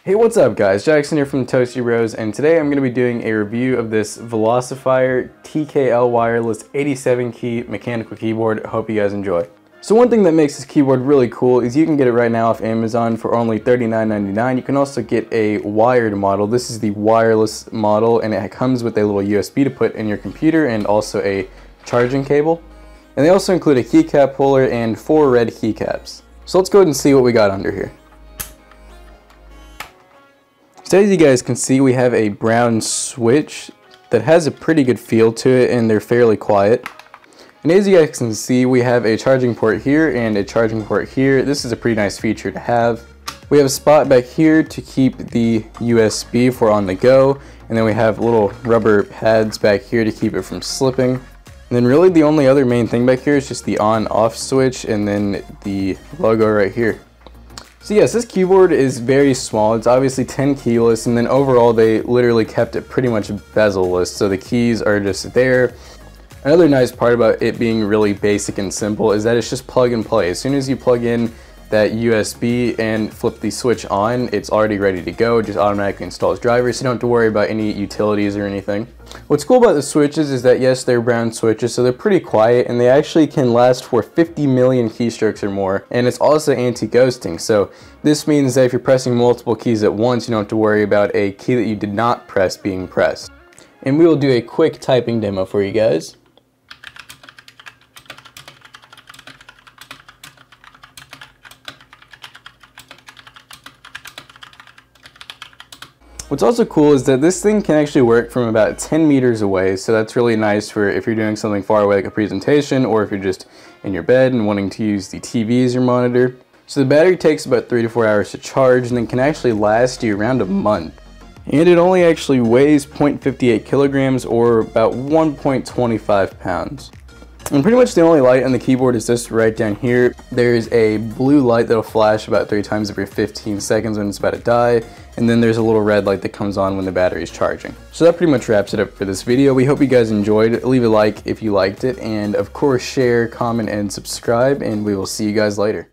Hey, what's up guys? Jackson here from Toasty Bros, and today I'm going to be doing a review of this Velocifier TKL wireless 87 key mechanical keyboard. Hope you guys enjoy. So one thing that makes this keyboard really cool is you can get it right now off Amazon for only $39.99. You can also get a wired model. This is the wireless model, and it comes with a little USB to put in your computer and also a charging cable. And they also include a keycap puller and 4 red keycaps. So let's go ahead and see what we got under here. So as you guys can see, we have a brown switch that has a pretty good feel to it, and they're fairly quiet. And as you guys can see, we have a charging port here and a charging port here. This is a pretty nice feature to have. We have a spot back here to keep the USB for on the go, and then we have little rubber pads back here to keep it from slipping. And then really the only other main thing back here is just the on-off switch and then the logo right here. So yes, this keyboard is very small. It's obviously 10 keyless, and then overall they literally kept it pretty much bezel-less, so the keys are just there. Another nice part about it being really basic and simple is that it's just plug and play. As soon as you plug in that USB and flip the switch on, it's already ready to go. It just automatically installs drivers, so you don't have to worry about any utilities or anything. What's cool about the switches is that yes, they're brown switches, so they're pretty quiet, and they actually can last for 50 million keystrokes or more, and it's also anti-ghosting. So this means that if you're pressing multiple keys at once, you don't have to worry about a key that you did not press being pressed. And we will do a quick typing demo for you guys. What's also cool is that this thing can actually work from about 10 meters away, so that's really nice for if you're doing something far away like a presentation, or if you're just in your bed and wanting to use the TV as your monitor. So the battery takes about 3 to 4 hours to charge, and then can actually last you around a month. And it only actually weighs 0.58 kilograms or about 1.25 pounds. And pretty much the only light on the keyboard is this right down here. There's a blue light that'll flash about 3 times every 15 seconds when it's about to die, and then there's a little red light that comes on when the battery is charging. So that pretty much wraps it up for this video. We hope you guys enjoyed. Leave a like if you liked it, and of course share, comment, and subscribe, and we will see you guys later.